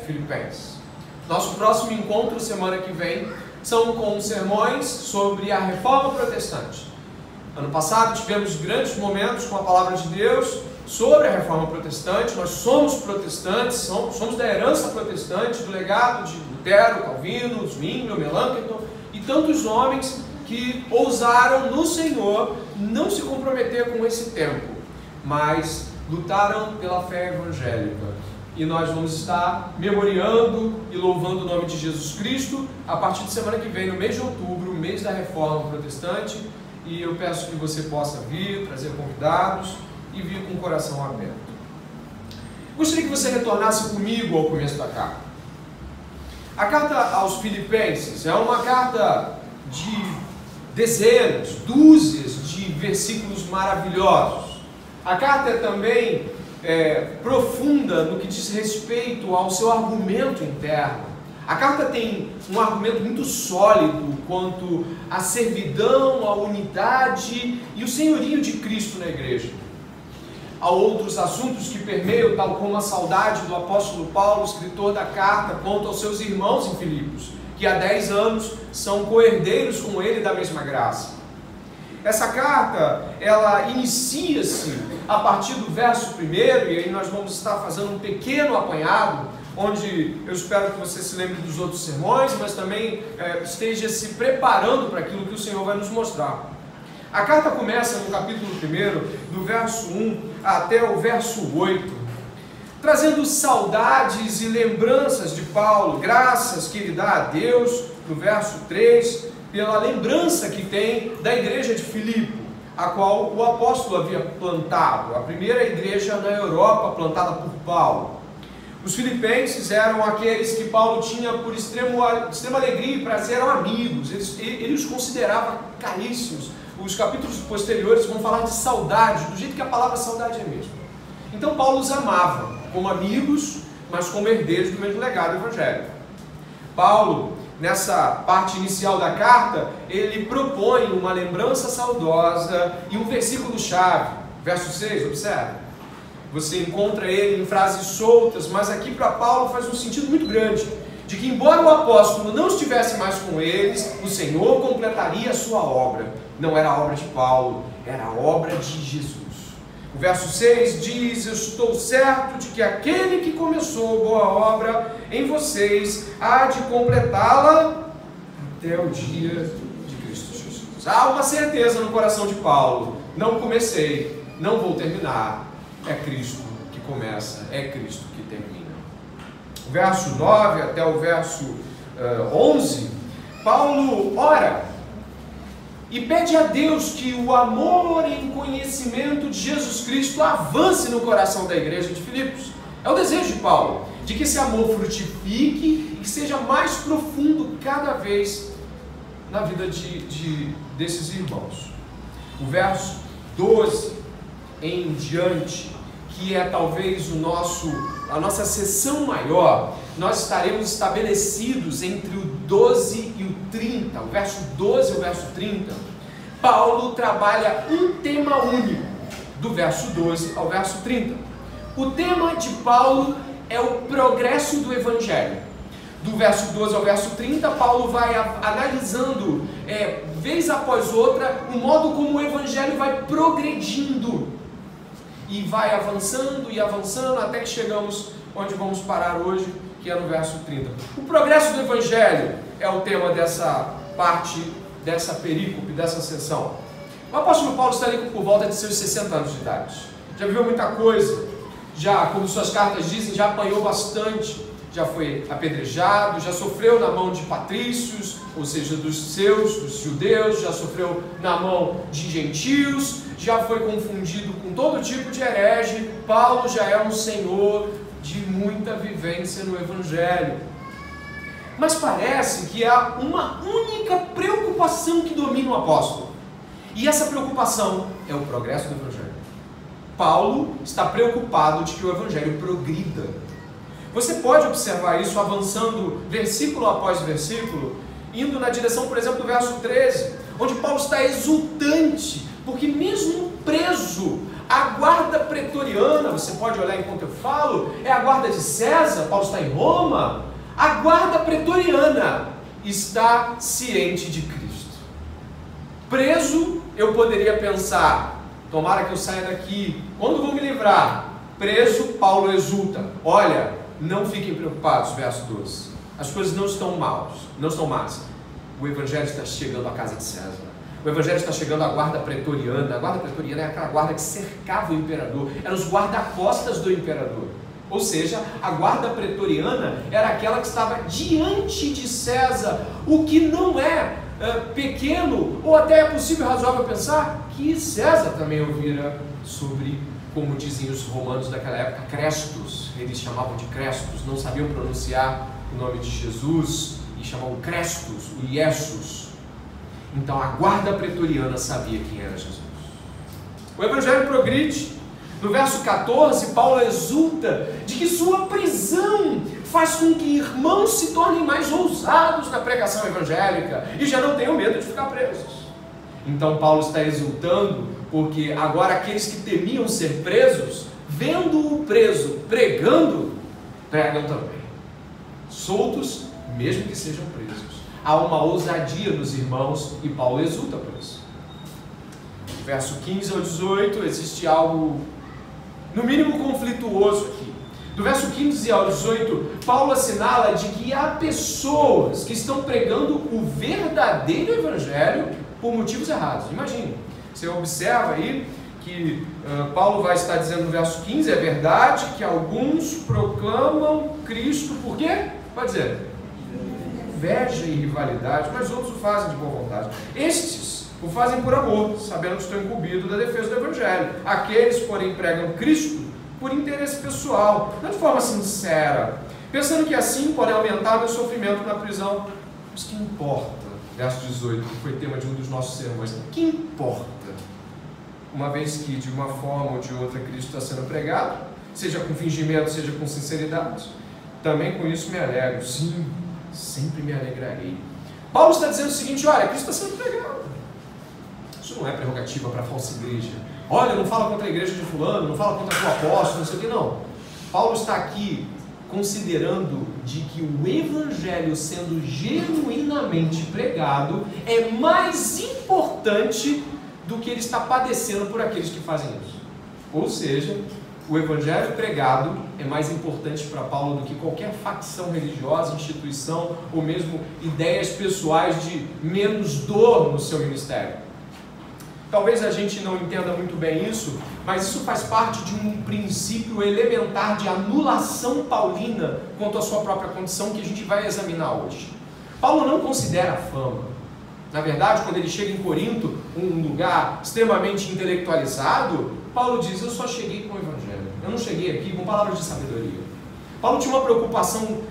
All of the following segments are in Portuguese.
Filipenses. Nosso próximo encontro, semana que vem, são com sermões sobre a Reforma Protestante. Ano passado tivemos grandes momentos com a Palavra de Deus sobre a Reforma Protestante. Nós somos protestantes, somos da herança protestante, do legado de Lutero, Calvino, Zwinglio, Melanchthon e tantos homens que ousaram no Senhor não se comprometer com esse tempo, mas lutaram pela fé evangélica. E nós vamos estar memoriando e louvando o nome de Jesus Cristo a partir de semana que vem, no mês de outubro, mês da Reforma Protestante. E eu peço que você possa vir, trazer convidados e vir com o coração aberto. Gostaria que você retornasse comigo ao começo da carta. A carta aos Filipenses é uma carta de dezenas, dúzias de versículos maravilhosos. A carta é também profunda no que diz respeito ao seu argumento interno. A carta tem um argumento muito sólido quanto à servidão, à unidade e o senhorio de Cristo na igreja. Há outros assuntos que permeiam, tal como a saudade do apóstolo Paulo, escritor da carta, quanto aos seus irmãos em Filipos, que há 10 anos são co-herdeiros com ele da mesma graça. Essa carta, ela inicia-se a partir do verso 1, e aí nós vamos estar fazendo um pequeno apanhado, onde eu espero que você se lembre dos outros sermões, mas também esteja se preparando para aquilo que o Senhor vai nos mostrar. A carta começa no capítulo 1, do verso 1 até o verso 8, trazendo saudades e lembranças de Paulo, graças que ele dá a Deus, no verso 3, pela lembrança que tem da igreja de Filipe, a qual o apóstolo havia plantado, a primeira igreja na Europa plantada por Paulo. Os filipenses eram aqueles que Paulo tinha por extrema alegria e prazer, eram amigos, ele os considerava caríssimos. Os capítulos posteriores vão falar de saudade, do jeito que a palavra saudade é mesmo. Então Paulo os amava como amigos, mas como herdeiros do mesmo legado evangélico. Paulo, nessa parte inicial da carta, ele propõe uma lembrança saudosa e um versículo-chave, verso 6, observe. Você encontra ele em frases soltas, mas aqui para Paulo faz um sentido muito grande, de que embora o apóstolo não estivesse mais com eles, o Senhor completaria a sua obra. Não era a obra de Paulo, era a obra de Jesus. O verso 6 diz: eu estou certo de que aquele que começou boa obra em vocês há de completá-la até o dia de Cristo Jesus. Há uma certeza no coração de Paulo: não comecei, não vou terminar. É Cristo que começa, é Cristo que termina. O verso 9 até o verso 11, Paulo ora e pede a Deus que o amor em conhecimento de Jesus Cristo avance no coração da igreja de Filipos. É o desejo de Paulo, de que esse amor frutifique e que seja mais profundo cada vez na vida desses irmãos. O verso 12 em diante, que é talvez a nossa sessão maior, nós estaremos estabelecidos entre o 12 e o 30, o verso 12 e o verso 30, Paulo trabalha um tema único, do verso 12 ao verso 30. O tema de Paulo é o progresso do Evangelho. Do verso 12 ao verso 30, Paulo vai analisando, vez após outra, o modo como o Evangelho vai progredindo. E vai avançando e avançando até que chegamos onde vamos parar hoje, que é no verso 30. O progresso do Evangelho é o tema dessa parte, dessa perícope, dessa sessão. O apóstolo Paulo está ali por volta de seus 60 anos de idade. Já viveu muita coisa, já, como suas cartas dizem, já apanhou bastante, já foi apedrejado, já sofreu na mão de patrícios, ou seja, dos judeus, já sofreu na mão de gentios, já foi confundido com todo tipo de herege. Paulo já é um senhor de muita vivência no Evangelho. Mas parece que há uma única preocupação que domina o apóstolo. E essa preocupação é o progresso do Evangelho. Paulo está preocupado de que o Evangelho progrida. Você pode observar isso avançando versículo após versículo, indo na direção, por exemplo, do verso 13, onde Paulo está exultante, porque mesmo preso, A guarda pretoriana, você pode olhar enquanto eu falo, é a guarda de César. Paulo está em Roma. A guarda pretoriana está ciente de Cristo. Preso, eu poderia pensar, tomara que eu saia daqui, quando vou me livrar? Preso, Paulo exulta. Olha, não fiquem preocupados, verso 12. As coisas não estão más. O evangelho está chegando à casa de César. O evangelho está chegando à guarda pretoriana. A guarda pretoriana é aquela guarda que cercava o imperador. Eram os guarda-costas do imperador. Ou seja, a guarda pretoriana era aquela que estava diante de César, o que não é pequeno, ou até é possível, razoável pensar, que César também ouvira sobre, como dizem os romanos daquela época, Crestus. Eles chamavam de Crestus, não sabiam pronunciar o nome de Jesus, e chamavam Crestus, o Iesus. Então a guarda pretoriana sabia quem era Jesus. O evangelho progride. No verso 14, Paulo exulta de que sua prisão faz com que irmãos se tornem mais ousados na pregação evangélica e já não tenham medo de ficar presos. Então Paulo está exultando porque agora aqueles que temiam ser presos, vendo-o preso pregando, pregam também. Soltos, mesmo que sejam presos. Há uma ousadia nos irmãos e Paulo exulta por isso. Verso 15 ao 18, existe algo no mínimo conflituoso aqui. Do verso 15 ao 18, Paulo assinala de que há pessoas que estão pregando o verdadeiro evangelho por motivos errados. Imagine, você observa aí que Paulo vai estar dizendo no verso 15, é verdade que alguns proclamam Cristo, por quê? Pode dizer, inveja e rivalidade, mas outros o fazem de boa vontade. Estes o fazem por amor, sabendo que estou incumbido da defesa do evangelho. Aqueles, porém, pregam Cristo por interesse pessoal, não de forma sincera, pensando que assim podem aumentar meu sofrimento na prisão. Mas que importa? Verso 18, que foi tema de um dos nossos sermões. Que importa? Uma vez que de uma forma ou de outra Cristo está sendo pregado, seja com fingimento, seja com sinceridade, também com isso me alegro. Sim, sempre me alegrarei. Paulo está dizendo o seguinte: olha, Cristo está sendo pregado. Isso não é prerrogativa para a falsa igreja. Olha, não fala contra a igreja de fulano, não fala contra o apóstolo, não sei o que, não. Paulo está aqui considerando de que o evangelho sendo genuinamente pregado é mais importante do que ele está padecendo por aqueles que fazem isso. Ou seja, o evangelho pregado é mais importante para Paulo do que qualquer facção religiosa, instituição ou mesmo ideias pessoais de menos dor no seu ministério. Talvez a gente não entenda muito bem isso, mas isso faz parte de um princípio elementar de anulação paulina quanto à sua própria condição que a gente vai examinar hoje. Paulo não considera a fama. Na verdade, quando ele chega em Corinto, um lugar extremamente intelectualizado, Paulo diz: eu só cheguei com o evangelho, eu não cheguei aqui com palavras de sabedoria. Paulo tinha uma preocupação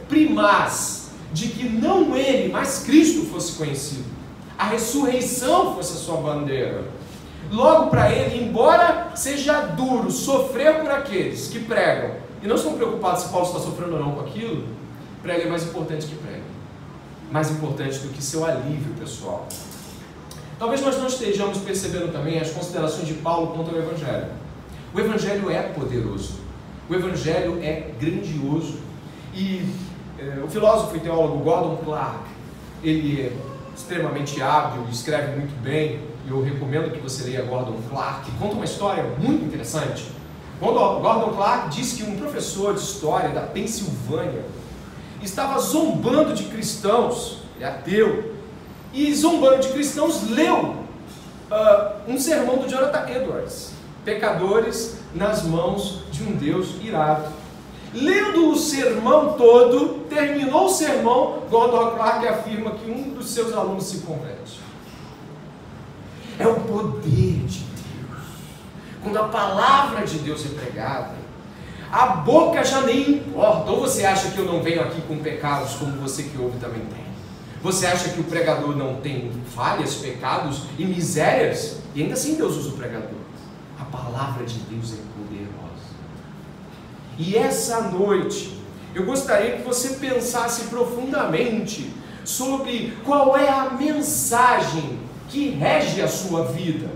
primaz de que não ele, mas Cristo fosse conhecido. A ressurreição fosse a sua bandeira. Logo para ele, embora seja duro sofrer por aqueles que pregam e não estão preocupados se Paulo está sofrendo ou não com aquilo, para ele é mais importante que pregue, mais importante do que seu alívio pessoal. Talvez nós não estejamos percebendo também as considerações de Paulo quanto ao evangelho. O evangelho é poderoso, o evangelho é grandioso. E o filósofo e teólogo Gordon Clark, ele é extremamente hábil, escreve muito bem, e eu recomendo que você leia Gordon Clark, que conta uma história muito interessante. Gordon Clark diz que um professor de história da Pensilvânia estava zombando de cristãos, é ateu, e zombando de cristãos leu um sermão do Jonathan Edwards, Pecadores nas mãos de um Deus irado. Lendo o sermão todo, terminou o sermão, Gordon Clark afirma que um dos seus alunos se converte. É o poder de Deus. Quando a palavra de Deus é pregada, a boca já nem importa. Ou você acha que eu não venho aqui com pecados como você que ouve também tem? Você acha que o pregador não tem falhas, pecados e misérias? E ainda assim Deus usa o pregador. A palavra de Deus é poderosa. E essa noite, eu gostaria que você pensasse profundamente sobre qual é a mensagem que rege a sua vida.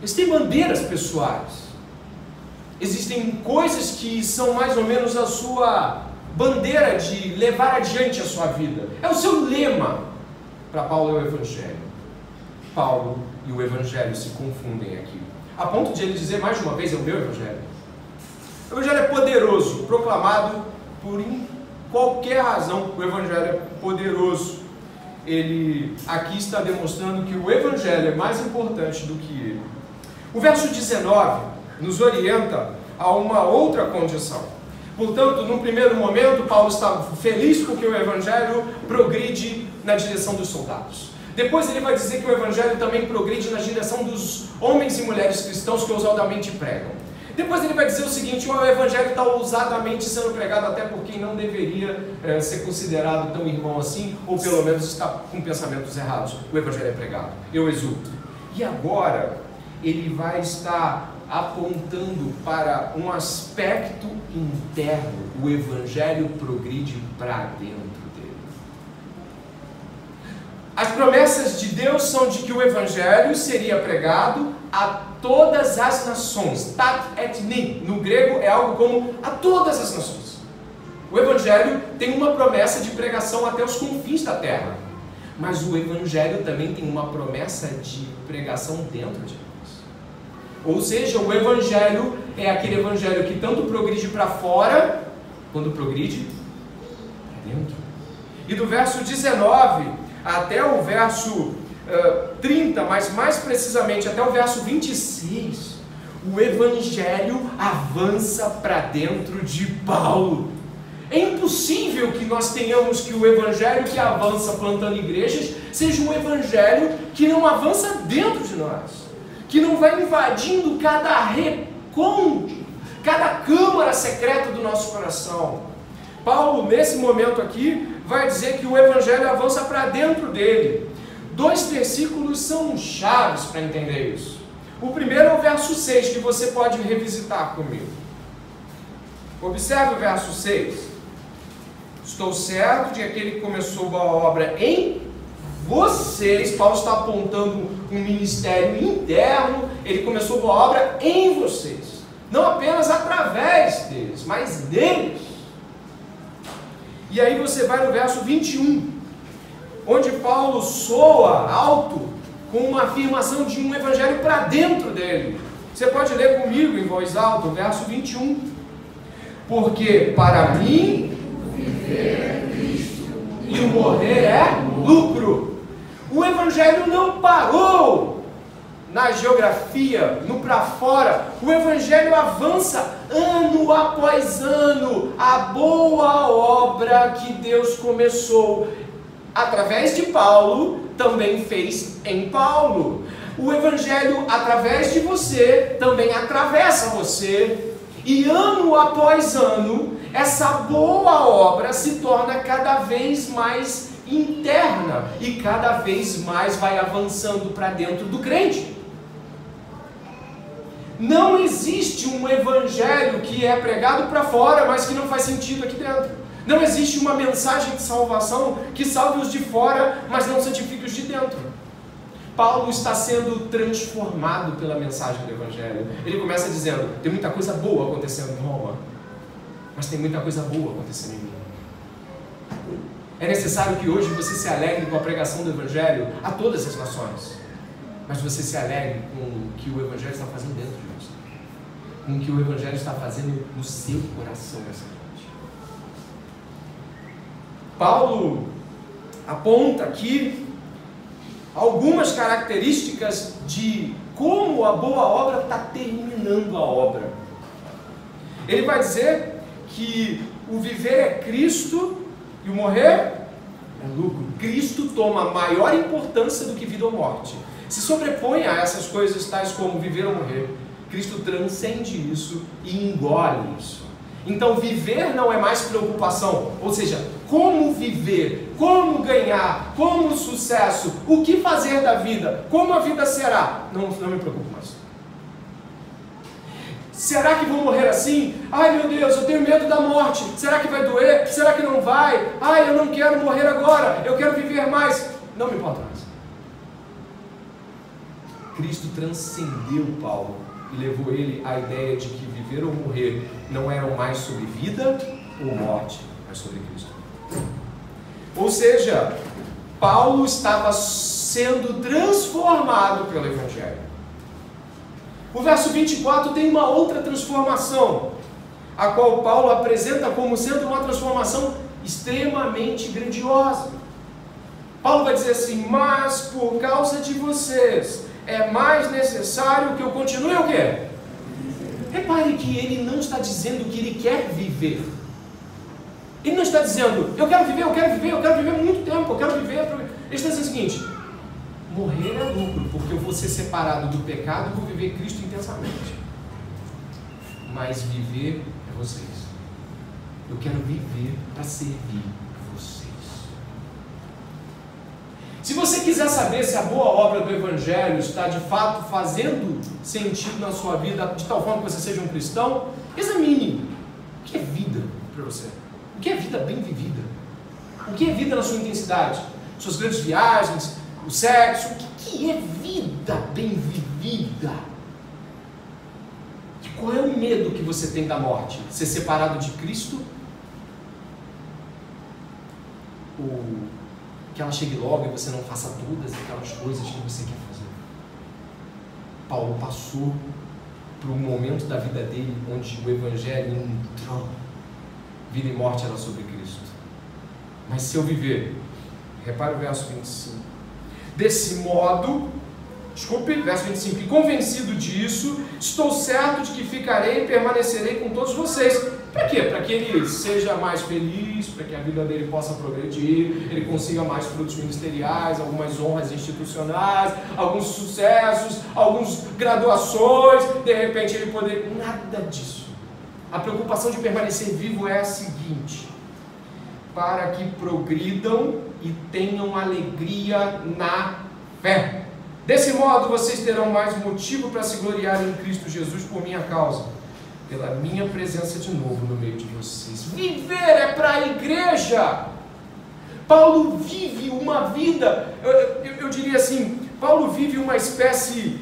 Eles têm bandeiras pessoais. Existem coisas que são mais ou menos a sua bandeira de levar adiante a sua vida. É o seu lema. Para Paulo é o Evangelho. Paulo e o Evangelho se confundem aqui. A ponto de ele dizer mais de uma vez, é o meu Evangelho. O Evangelho é poderoso, proclamado por qualquer razão. O Evangelho é poderoso. Ele aqui está demonstrando que o Evangelho é mais importante do que ele. O verso 19 nos orienta a uma outra condição. Portanto, no primeiro momento, Paulo está feliz porque o Evangelho progride na direção dos soldados. Depois ele vai dizer que o Evangelho também progride na direção dos homens e mulheres cristãos que ousadamente pregam. Depois ele vai dizer o seguinte: o Evangelho está ousadamente sendo pregado até por quem não deveria ser considerado tão irmão assim, ou pelo menos está com pensamentos errados. O Evangelho é pregado. Eu exulto. E agora ele vai estar apontando para um aspecto interno. O Evangelho progride para dentro dele. As promessas de Deus são de que o Evangelho seria pregado a todas as nações. Tat etni, no grego é algo como a todas as nações. O Evangelho tem uma promessa de pregação até os confins da terra. Mas o Evangelho também tem uma promessa de pregação dentro de nós. Ou seja, o Evangelho é aquele Evangelho que tanto progride para fora, quanto progride para dentro. E do verso 19 até o verso 30, mas mais precisamente até o verso 26, o Evangelho avança para dentro de Paulo. É impossível que nós tenhamos que o Evangelho que avança plantando igrejas seja um Evangelho que não avança dentro de nós, que não vai invadindo cada recôndito, cada câmara secreta do nosso coração. Paulo, nesse momento aqui, vai dizer que o Evangelho avança para dentro dele. 2 versículos são chaves para entender isso. O primeiro é o verso 6, que você pode revisitar comigo. Observe o verso 6. Estou certo de que aquele que começou a obra em vocês, Paulo está apontando um ministério interno, ele começou a obra em vocês. Não apenas através deles, mas neles. E aí você vai no verso 21, onde Paulo soa alto com uma afirmação de um evangelho para dentro dele. Você pode ler comigo em voz alta o verso 21. Porque para mim viver é Cristo e o morrer é lucro. O evangelho não parou na geografia, no para fora. O evangelho avança ano após ano. A boa obra que Deus começou através de Paulo, também fez em Paulo. O evangelho através de você também atravessa você. E ano após ano, essa boa obra se torna cada vez mais interna e cada vez mais vai avançando para dentro do crente. Não existe um evangelho que é pregado para fora, mas que não faz sentido aqui dentro. Não existe uma mensagem de salvação que salve os de fora, mas não santifique os de dentro. Paulo está sendo transformado pela mensagem do evangelho. Ele começa dizendo: tem muita coisa boa acontecendo em Roma, mas tem muita coisa boa acontecendo em mim. É necessário que hoje você se alegre com a pregação do evangelho a todas as nações, mas você se alegre com o que o evangelho está fazendo dentro de você, com o que o evangelho está fazendo no seu coração nessa noite. Paulo aponta aqui algumas características de como a boa obra está terminando a obra. Ele vai dizer que o viver é Cristo e o morrer é lucro. Cristo toma maior importância do que vida ou morte. Se sobrepõe a essas coisas tais como viver ou morrer. Cristo transcende isso e engole isso. Então viver não é mais preocupação, ou seja, como viver, como ganhar, como sucesso, o que fazer da vida, como a vida será, não me preocupo mais. Será que vou morrer assim? Ai meu Deus, eu tenho medo da morte, será que vai doer? Será que não vai? Ai, eu não quero morrer agora, eu quero viver mais. Não me importa mais. Cristo transcendeu Paulo e levou ele à ideia de que viver ou morrer não eram mais sobre vida ou morte, mas sobre Cristo. Ou seja, Paulo estava sendo transformado pelo Evangelho. O verso 24 tem uma outra transformação, a qual Paulo apresenta como sendo uma transformação extremamente grandiosa. Paulo vai dizer assim: mas por causa de vocês é mais necessário que eu continue o quê? Repare que ele não está dizendo que ele quer viver. Ele não está dizendo, eu quero viver muito tempo, eu quero viver. Ele está dizendo o seguinte: morrer é lucro, porque eu vou ser separado do pecado e vou viver Cristo intensamente. Mas viver é vocês. Eu quero viver para servir vocês. Se você quiser saber se a boa obra do Evangelho está de fato fazendo sentido na sua vida, de tal forma que você seja um cristão, examine o que é vida para você. O que é vida bem vivida? O que é vida na sua intensidade? Suas grandes viagens, o sexo, o que é vida bem vivida? E qual é o medo que você tem da morte? Ser separado de Cristo? Ou que ela chegue logo e você não faça todas aquelas coisas que você quer fazer? Paulo passou por um momento da vida dele onde o Evangelho entrou. Vida e morte era sobre Cristo. Mas se eu viver, repare o verso 25. Desse modo, verso 25, e convencido disso, estou certo de que ficarei e permanecerei com todos vocês. Para quê? Para que ele seja mais feliz, para que a vida dele possa progredir, ele consiga mais frutos ministeriais, algumas honras institucionais, alguns sucessos, algumas graduações, de repente ele poder... Nada disso. A preocupação de permanecer vivo é a seguinte: para que progridam e tenham alegria na fé. Desse modo vocês terão mais motivo para se gloriarem em Cristo Jesus por minha causa, pela minha presença de novo no meio de vocês. Viver é para a igreja. Paulo vive uma vida, eu diria assim, Paulo vive uma espécie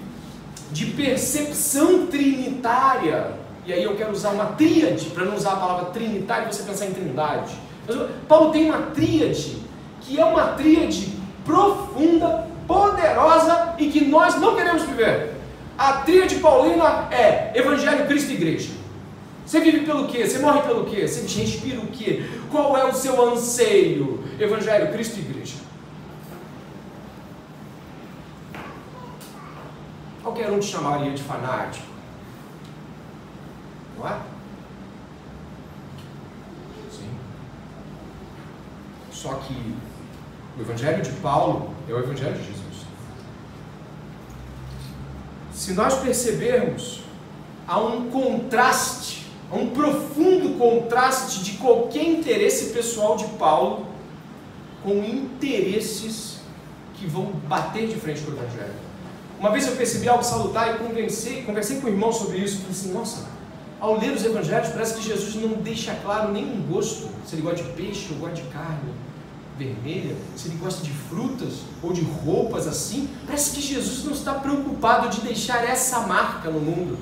de percepção trinitária. E aí eu quero usar uma tríade, para não usar a palavra trinitária e você pensar em trindade. Mas Paulo tem uma tríade, que é uma tríade profunda, poderosa e que nós não queremos viver. A tríade paulina é Evangelho, Cristo e Igreja. Você vive pelo quê? Você morre pelo quê? Você respira o quê? Qual é o seu anseio? Evangelho, Cristo e Igreja. Qualquer um te chamaria de fanático, não é? Sim. Só que o Evangelho de Paulo é o Evangelho de Jesus. Se nós percebermos, há um contraste, há um profundo contraste de qualquer interesse pessoal de Paulo com interesses que vão bater de frente com o Evangelho. Uma vez eu percebi algo salutar e conversei com o irmão sobre isso. Falei assim: nossa, ao ler os Evangelhos parece que Jesus não deixa claro nenhum gosto, se ele gosta de peixe ou gosta de carne vermelha, se ele gosta de frutas ou de roupas assim. Parece que Jesus não está preocupado de deixar essa marca no mundo.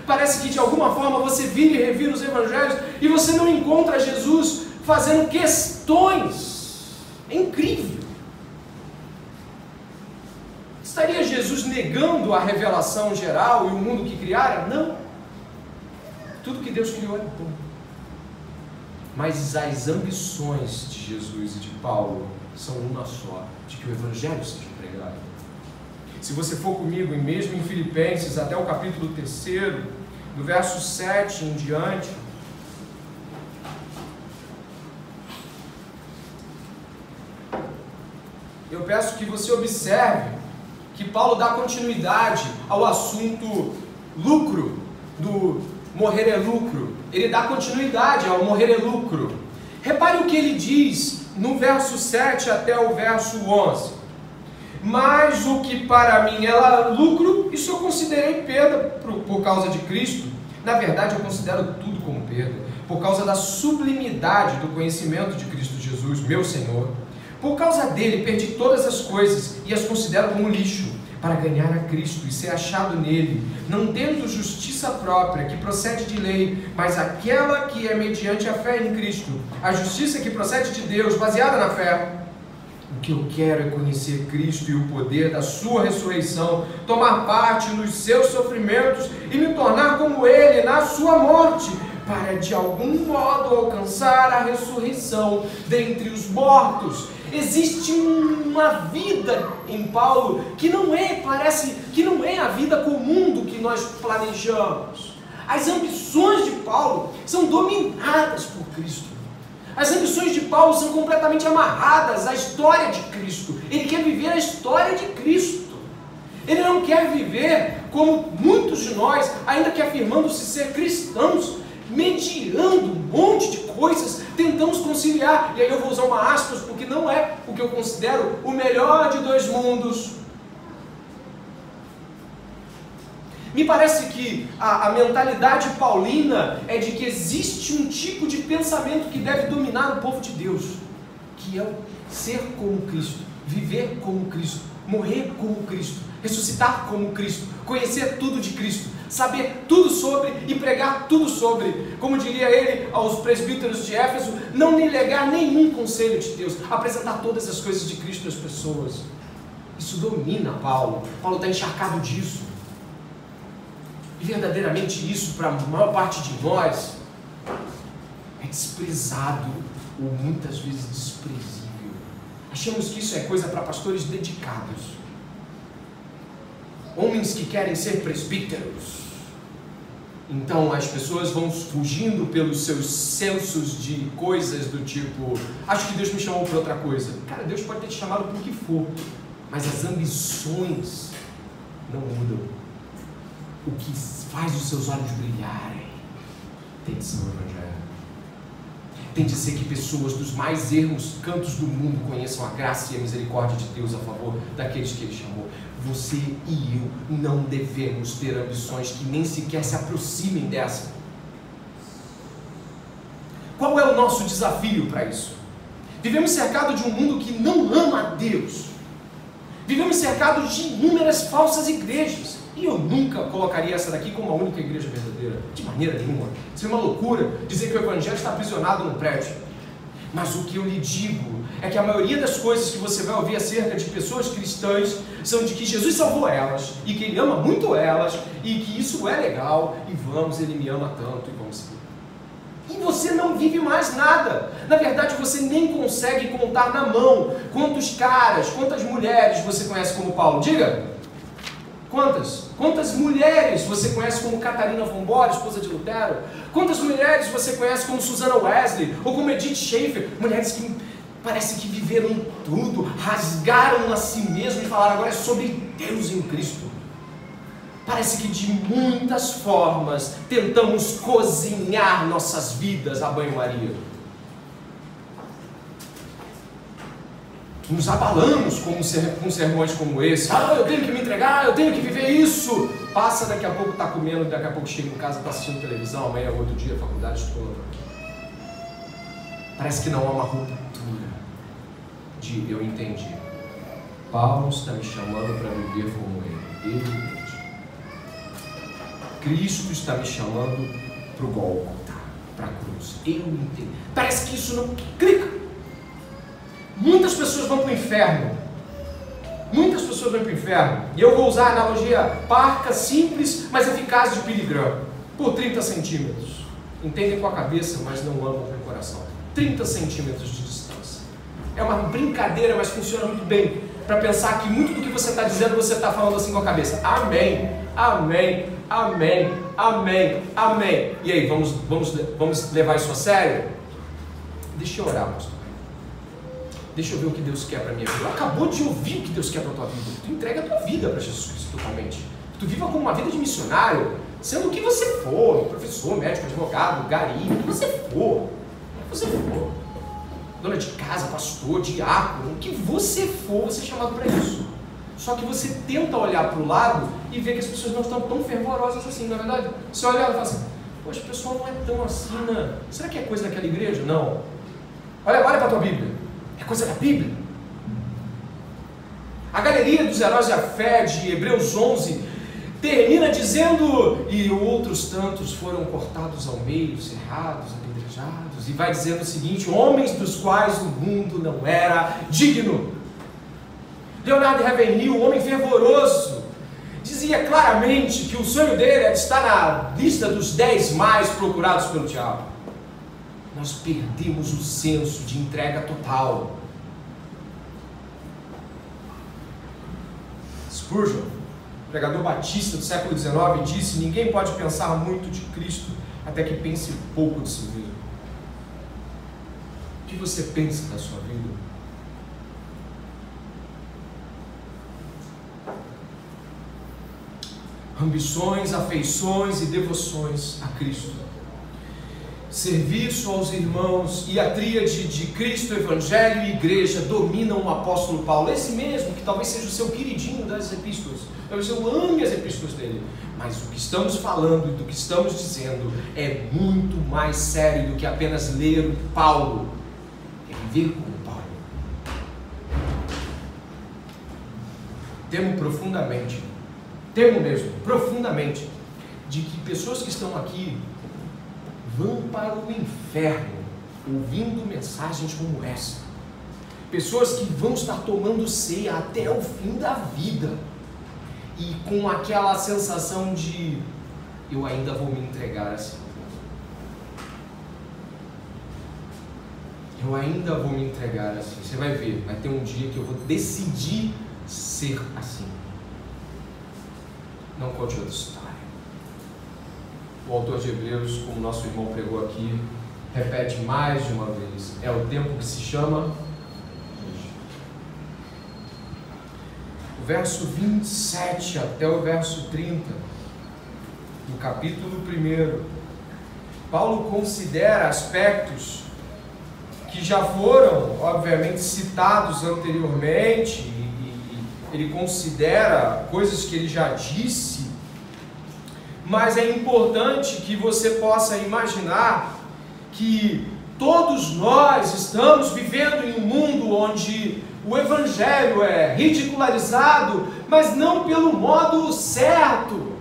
Parece que de alguma forma você vira e revira os Evangelhos e você não encontra Jesus fazendo questões. É incrível. Estaria Jesus negando a revelação geral e o mundo que criara? Não. Tudo que Deus criou é bom. Mas as ambições de Jesus e de Paulo são uma só: de que o Evangelho seja pregado. Se você for comigo, mesmo em Filipenses, até o capítulo 3, do verso 7 em diante, eu peço que você observe que Paulo dá continuidade ao assunto lucro, do morrer é lucro. Ele dá continuidade ao morrer é lucro. Repare o que ele diz no verso 7 até o verso 11. Mas o que para mim era lucro, isso eu considerei perda por causa de Cristo. Na verdade, eu considero tudo como perda, por causa da sublimidade do conhecimento de Cristo Jesus, meu Senhor. Por causa dele, perdi todas as coisas e as considero como lixo, para ganhar a Cristo e ser achado nele, não tendo justiça própria que procede de lei, mas aquela que é mediante a fé em Cristo, a justiça que procede de Deus, baseada na fé. O que eu quero é conhecer Cristo e o poder da sua ressurreição, tomar parte nos seus sofrimentos e me tornar como ele na sua morte, para de algum modo alcançar a ressurreição dentre os mortos. Existe uma vida em Paulo que parece que não é a vida comum do que nós planejamos. As ambições de Paulo são dominadas por Cristo. As ambições de Paulo são completamente amarradas à história de Cristo. Ele quer viver a história de Cristo. Ele não quer viver como muitos de nós, ainda que afirmando-se ser cristãos, mediando um monte de coisas, tentamos conciliar. E aí eu vou usar uma aspas, porque não é o que eu considero o melhor de dois mundos. Me parece que a mentalidade paulina é de que existe um tipo de pensamento que deve dominar o povo de Deus, que é o ser como Cristo, viver como Cristo, morrer como Cristo, ressuscitar como Cristo, conhecer tudo de Cristo, saber tudo sobre e pregar tudo sobre. Como diria ele aos presbíteros de Éfeso, não lhe negar nenhum conselho de Deus, apresentar todas as coisas de Cristo às pessoas. Isso domina Paulo. Paulo está encharcado disso. E verdadeiramente isso, para a maior parte de nós, é desprezado, ou muitas vezes desprezível. Achamos que isso é coisa para pastores dedicados, homens que querem ser presbíteros. Então as pessoas vão fugindo pelos seus sensos de coisas do tipo, acho que Deus me chamou para outra coisa. Cara, Deus pode ter te chamado por o que for, mas as ambições não mudam. O que faz os seus olhos brilharem tem de ser o Evangelho. Tem de ser que pessoas dos mais ermos cantos do mundo conheçam a graça e a misericórdia de Deus a favor daqueles que Ele chamou. Você e eu não devemos ter ambições que nem sequer se aproximem dessa. Qual é o nosso desafio para isso? Vivemos cercados de um mundo que não ama a Deus. Vivemos cercados de inúmeras falsas igrejas. E eu nunca colocaria essa daqui como a única igreja verdadeira. De maneira nenhuma. Seria uma loucura dizer que o Evangelho está aprisionado no prédio. Mas o que eu lhe digo é que a maioria das coisas que você vai ouvir acerca de pessoas cristãs são de que Jesus salvou elas, e que Ele ama muito elas, e que isso é legal, e vamos, Ele me ama tanto, e vamos seguir. E você não vive mais nada. Na verdade, você nem consegue contar na mão quantos caras, quantas mulheres você conhece como Paulo. Diga! Quantas mulheres você conhece como Catarina von Bora, esposa de Lutero? Quantas mulheres você conhece como Susana Wesley ou como Edith Schaefer? Mulheres que parece que viveram tudo, rasgaram a si mesmo e falaram agora é sobre Deus em Cristo. Parece que de muitas formas tentamos cozinhar nossas vidas a banho-maria. Nos abalamos com sermões como esse. Eu tenho que me entregar, eu tenho que viver isso. Passa, daqui a pouco está comendo, daqui a pouco chega em casa, está assistindo televisão, amanhã, outro dia, faculdade, escola. Parece que não há uma ruptura de eu entendi. Paulo está me chamando para viver como ele. Ele entende. Cristo está me chamando para o Gólgota, para a cruz. Eu entendo. Parece que isso não clica. Muitas pessoas vão para o inferno. Muitas pessoas vão para o inferno. E eu vou usar a analogia parca, simples, mas eficaz de Billy Graham. Por 30 centímetros. Entendem com a cabeça, mas não amam com o coração. 30 centímetros de distância. É uma brincadeira, mas funciona muito bem. Para pensar que muito do que você está dizendo, você está falando assim com a cabeça. Amém, amém, amém, amém, amém. E aí, vamos levar isso a sério? Deixa eu orar, pastor. Deixa eu ver o que Deus quer para a minha vida. Acabou de ouvir o que Deus quer para a tua vida. Tu entrega a tua vida para Jesus Cristo totalmente. Tu viva como uma vida de missionário, sendo o que você for, professor, médico, advogado, gari, o que você for. O que você for. Dona de casa, pastor, diácono, o que você for, você é chamado para isso. Só que você tenta olhar para o lado e ver que as pessoas não estão tão fervorosas assim, na verdade. Você olha e fala assim, poxa, o pessoal não é tão assim, né? Será que é coisa daquela igreja? Não. Olha para a tua Bíblia. É coisa da Bíblia. A galeria dos heróis da fé de Hebreus 11 termina dizendo: e outros tantos foram cortados ao meio, cerrados, apedrejados, e vai dizendo o seguinte: homens dos quais o mundo não era digno. Leonardo Ravenhill, um homem fervoroso, dizia claramente que o sonho dele era estar na lista dos 10 mais procurados pelo diabo. Nós perdemos o senso de entrega total. Spurgeon, pregador batista do século XIX, disse: ninguém pode pensar muito de Cristo até que pense pouco de si mesmo. O que você pensa da sua vida? Ambições, afeições e devoções a Cristo, serviço aos irmãos e a tríade de Cristo, Evangelho e Igreja dominam o apóstolo Paulo, esse mesmo que talvez seja o seu queridinho das epístolas, talvez eu ame as epístolas dele, mas o que estamos falando e do que estamos dizendo é muito mais sério do que apenas ler Paulo, é viver como Paulo. Temo mesmo, profundamente, de que pessoas que estão aqui vão para o inferno ouvindo mensagens como essa. Pessoas que vão estar tomando ceia até o fim da vida e com aquela sensação de: eu ainda vou me entregar assim. Eu ainda vou me entregar assim. Você vai ver, vai ter um dia que eu vou decidir ser assim. Não conte outra história. O autor de Hebreus, como nosso irmão pregou aqui, repete mais de uma vez: é o tempo que se chama hoje. O verso 27 até o verso 30, no capítulo 1, Paulo considera aspectos que já foram, obviamente, citados anteriormente, ele considera coisas que ele já disse, mas é importante que você possa imaginar que todos nós estamos vivendo em um mundo onde o Evangelho é ridicularizado, mas não pelo modo certo.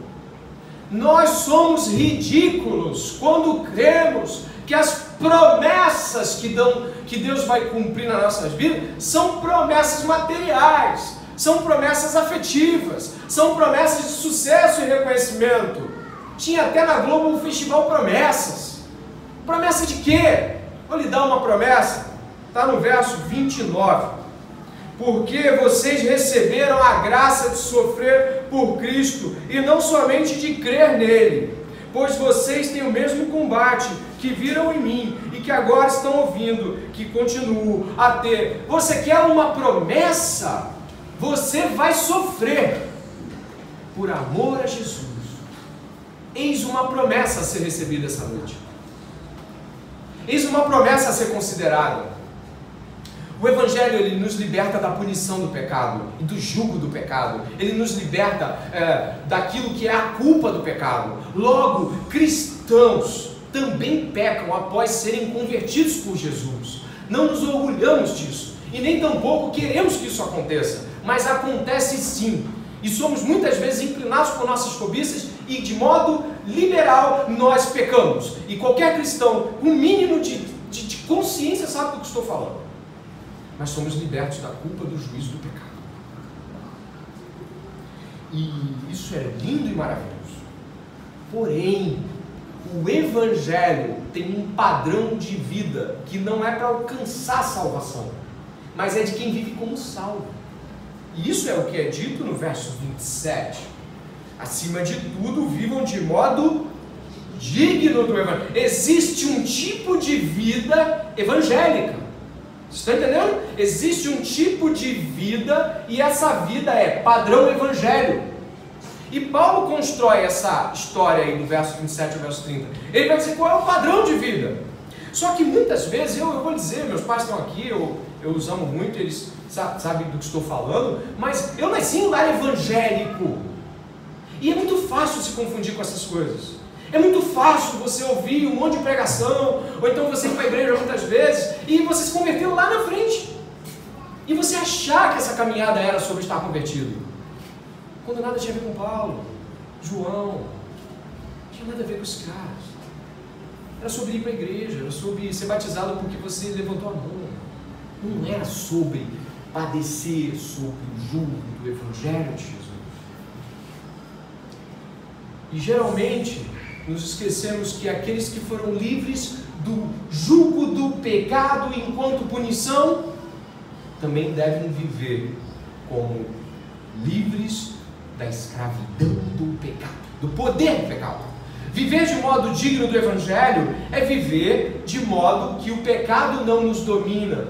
Nós somos ridículos quando cremos que as promessas que Deus vai cumprir nas nossas vidas são promessas materiais, são promessas afetivas, são promessas de sucesso e reconhecimento. Tinha até na Globo um festival Promessas. Promessa de quê? Vou lhe dar uma promessa, está no verso 29. Porque vocês receberam a graça de sofrer por Cristo e não somente de crer nele, pois vocês têm o mesmo combate que viram em mim e que agora estão ouvindo, que continuo a ter. Você quer uma promessa? Você vai sofrer por amor a Jesus. Eis uma promessa a ser recebida essa noite. Eis uma promessa a ser considerada. O Evangelho, ele nos liberta da punição do pecado e do jugo do pecado. Ele nos liberta daquilo que é a culpa do pecado. Logo, cristãos também pecam após serem convertidos por Jesus. Não nos orgulhamos disso e nem tampouco queremos que isso aconteça, mas acontece sim. E somos muitas vezes inclinados por nossas cobiças e de modo liberal nós pecamos. E qualquer cristão com um mínimo de consciência sabe do que estou falando. Mas somos libertos da culpa, do juízo do pecado. E isso é lindo e maravilhoso. Porém, o Evangelho tem um padrão de vida que não é para alcançar a salvação, mas é de quem vive como salvo. E isso é o que é dito no verso 27. Acima de tudo, vivam de modo digno do Evangelho. Existe um tipo de vida evangélica. Você está entendendo? Existe um tipo de vida e essa vida é padrão evangelho. E Paulo constrói essa história aí do verso 27 ao verso 30. Ele vai dizer qual é o padrão de vida. Só que muitas vezes, eu vou dizer, meus pais estão aqui, eu os amo muito, eles sabem do que estou falando, mas eu nasci em um lar evangélico. E é muito fácil se confundir com essas coisas. É muito fácil você ouvir um monte de pregação, ou então você ir para a igreja muitas vezes, e você se converteu lá na frente. E você achar que essa caminhada era sobre estar convertido, quando nada tinha a ver com Paulo, João, não tinha nada a ver com os caras. Era sobre ir para a igreja, era sobre ser batizado porque você levantou a mão. Não era sobre padecer sobre o jugo do Evangelho de Jesus. E geralmente nos esquecemos que aqueles que foram livres do jugo do pecado enquanto punição também devem viver como livres da escravidão do pecado, do poder do pecado. Viver de modo digno do Evangelho é viver de modo que o pecado não nos domina,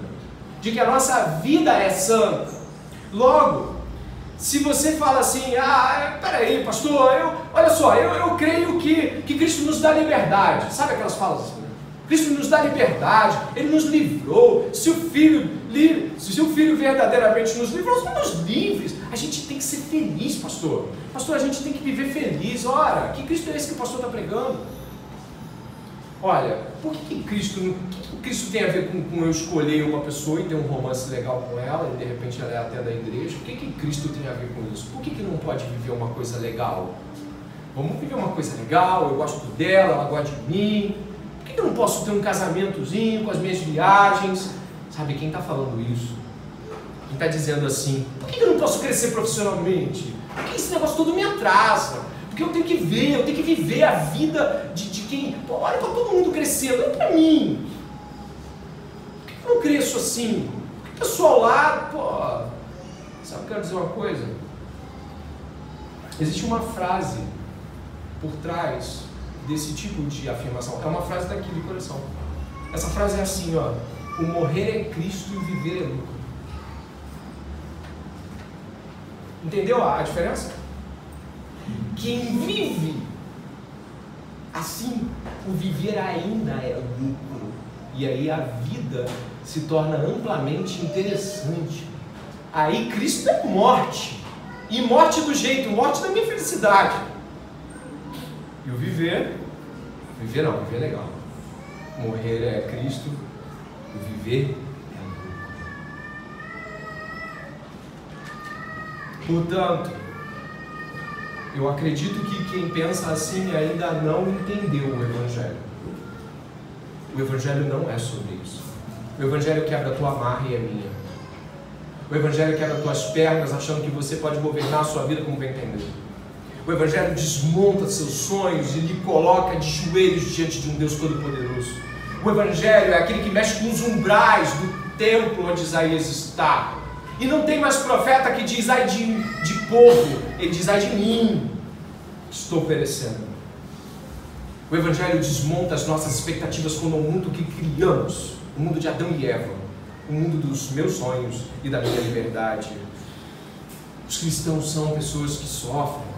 de que a nossa vida é santa. Logo, se você fala assim, peraí, pastor, olha só, eu creio que Cristo nos dá liberdade. Sabe aquelas falas assim? Cristo nos dá liberdade, Ele nos livrou. Se o Filho verdadeiramente nos livrou, somos livres. A gente tem que ser feliz, pastor. Pastor, a gente tem que viver feliz. Ora, que Cristo é esse que o pastor está pregando? Olha, por que Cristo tem a ver com eu escolher uma pessoa e ter um romance legal com ela e de repente ela é até da igreja? O que Cristo tem a ver com isso? Por que não pode viver uma coisa legal? Vamos viver uma coisa legal, eu gosto dela, ela gosta de mim. Por que eu não posso ter um casamentozinho com as minhas viagens? Sabe quem está falando isso? Quem está dizendo assim, por que eu não posso crescer profissionalmente? Porque esse negócio todo me atrasa. Porque eu tenho que viver a vida de quem... Pô, olha, está todo mundo crescendo, não para mim. Por que eu não cresço assim? Por que o pessoal lá, Sabe o que eu quero dizer uma coisa? Existe uma frase por trás desse tipo de afirmação. É uma frase daqui do coração. Essa frase é assim, o morrer é Cristo e o viver é lucro. Entendeu a diferença? Quem vive assim, o viver ainda é lucro. E aí a vida se torna amplamente interessante. Aí Cristo é morte. E morte do jeito, morte da minha felicidade. E o viver é legal. Morrer é Cristo, o viver é lucro. Portanto, eu acredito que quem pensa assim ainda não entendeu o Evangelho. O Evangelho não é sobre isso. O Evangelho quebra a tua amarra e a minha. O Evangelho quebra as tuas pernas achando que você pode governar a sua vida como bem entender. O Evangelho desmonta seus sonhos e lhe coloca de joelhos diante de um Deus Todo-Poderoso. O Evangelho é aquele que mexe com os umbrais do templo onde Isaías está. E não tem mais profeta que diz, ai de povo, ele diz, ai de mim, que estou perecendo. O Evangelho desmonta as nossas expectativas quanto ao mundo que criamos, o mundo de Adão e Eva, o mundo dos meus sonhos e da minha liberdade. Os cristãos são pessoas que sofrem.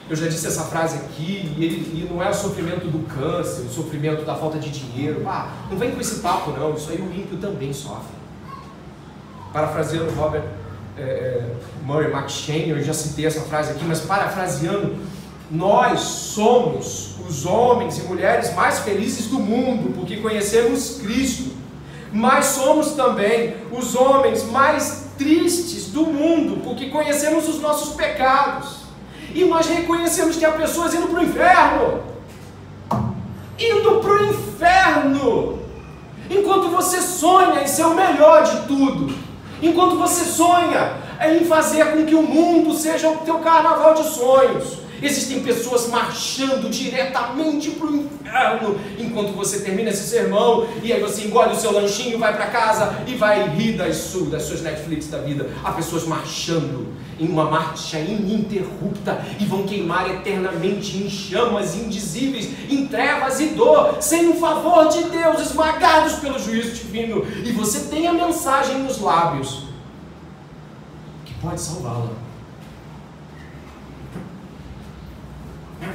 Eu já disse essa frase aqui, e não é o sofrimento do câncer, o sofrimento da falta de dinheiro. Não vem com esse papo não, isso aí o ímpio também sofre. Parafraseando Robert Murray McCheyne, eu já citei essa frase aqui, mas parafraseando, nós somos os homens e mulheres mais felizes do mundo, porque conhecemos Cristo, mas somos também os homens mais tristes do mundo, porque conhecemos os nossos pecados. E nós reconhecemos que há pessoas indo para o inferno. Indo para o inferno. Enquanto você sonha em ser o melhor de tudo. Enquanto você sonha em fazer com que o mundo seja o teu carnaval de sonhos. Existem pessoas marchando diretamente para o inferno. Enquanto você termina esse sermão e aí você engole o seu lanchinho, vai para casa e vai rir das suas Netflix da vida. Há pessoas marchando em uma marcha ininterrupta e vão queimar eternamente em chamas indizíveis, em trevas e dor, sem o favor de Deus, esmagados pelo juízo divino. E você tem a mensagem nos lábios que pode salvá-la.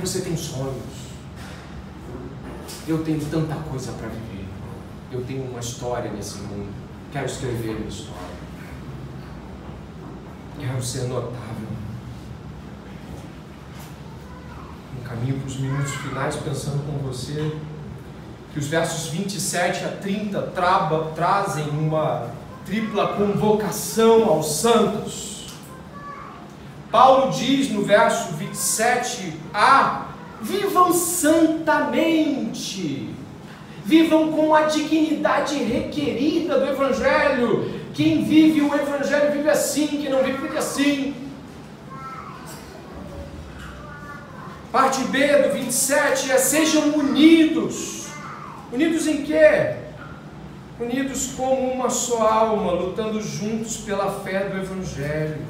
Você tem sonhos. Eu tenho tanta coisa para viver. Eu tenho uma história nesse mundo. Quero escrever uma história. Quero ser notável. Um caminho para os minutos finais, pensando com você que os versos 27 a 30 trazem uma tripla convocação aos santos. Paulo diz no verso 27a: vivam santamente, vivam com a dignidade requerida do Evangelho. Quem vive o Evangelho vive assim, quem não vive, vive assim. Parte B do 27 é: sejam unidos. Unidos em quê? Unidos como uma só alma, lutando juntos pela fé do Evangelho.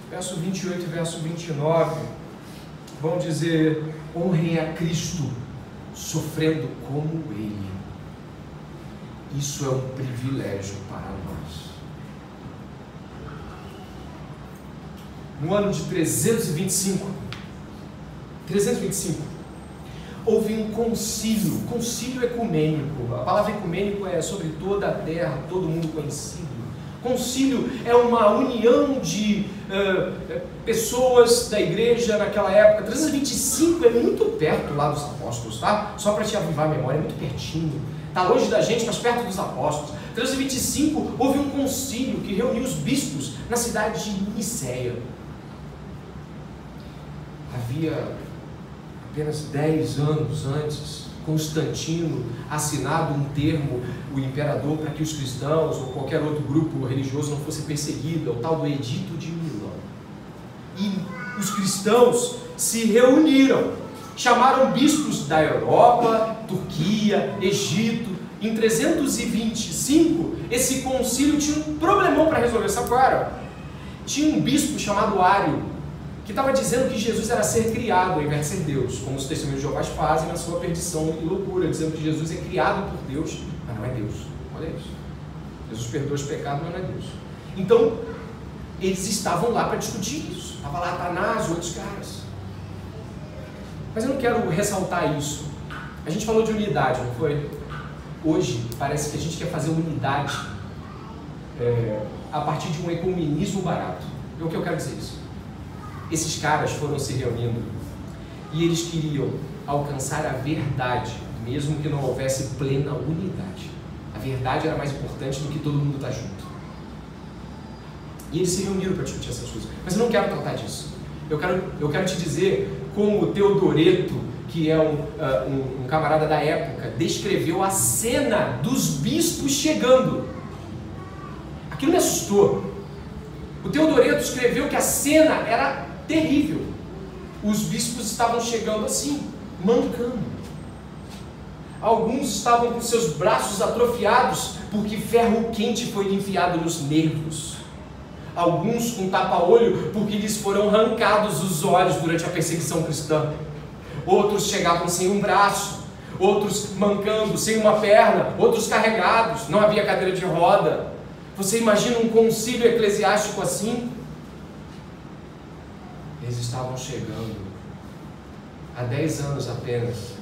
Verso 28 e verso 29 vão dizer: honrem a Cristo, sofrendo como Ele. Isso é um privilégio para nós. No ano de 325, houve um concílio ecumênico. A palavra ecumênico é sobre toda a terra, todo mundo conhecido. Concílio é uma união de pessoas da igreja naquela época. 325 é muito perto lá dos apóstolos, tá? Só para te avivar a memória, é muito pertinho. Está longe da gente, mas perto dos apóstolos. 325 houve um concílio que reuniu os bispos na cidade de Niceia. Havia apenas 10 anos antes, Constantino assinado um termo, o imperador, para que os cristãos ou qualquer outro grupo religioso não fosse perseguido, é o tal do Edito de Milão. E os cristãos se reuniram, chamaram bispos da Europa, Turquia, Egito. Em 325, esse concílio tinha um problemão para resolver. Sabe qual era? Tinha um bispo chamado Ário, que estava dizendo que Jesus era ser criado ao invés de ser Deus, como os testemunhos de Jeová fazem na sua perdição e loucura, dizendo que Jesus é criado por Deus, mas não é Deus. Olha isso. Jesus perdoa os pecados, mas não é Deus. Então, eles estavam lá para discutir isso. Estava lá Atanásio e outros caras. Mas eu não quero ressaltar isso. A gente falou de unidade, não foi? Hoje, parece que a gente quer fazer unidade a partir de um ecumenismo barato. É o que eu quero dizer isso. Esses caras foram se reunindo e eles queriam alcançar a verdade, mesmo que não houvesse plena unidade. A verdade era mais importante do que todo mundo estar junto. E eles se reuniram para discutir essas coisas. Mas eu não quero tratar disso. Eu quero te dizer como Teodoreto, que é um camarada da época, descreveu a cena dos bispos chegando. Aquilo me assustou. O Teodoreto escreveu que a cena era terrível. Os bispos estavam chegando assim, mancando. Alguns estavam com seus braços atrofiados, porque ferro quente foi enfiado nos nervos. Alguns com tapa-olho, porque lhes foram arrancados os olhos durante a perseguição cristã. Outros chegavam sem um braço, outros mancando, sem uma perna, outros carregados, não havia cadeira de roda. Você imagina um concílio eclesiástico assim? Eles estavam chegando há 10 anos apenas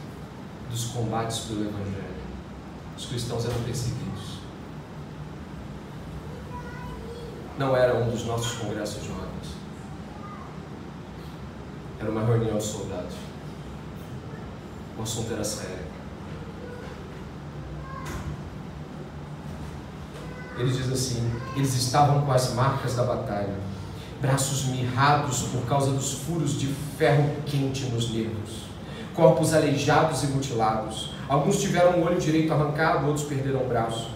dos combates pelo Evangelho. Os cristãos eram perseguidos. Não era um dos nossos congressos jovens. Era uma reunião de soldados. O assunto era sério. Ele diz assim: eles estavam com as marcas da batalha, braços mirrados por causa dos furos de ferro quente nos nervos, corpos aleijados e mutilados. Alguns tiveram o olho direito arrancado, outros perderam o braço.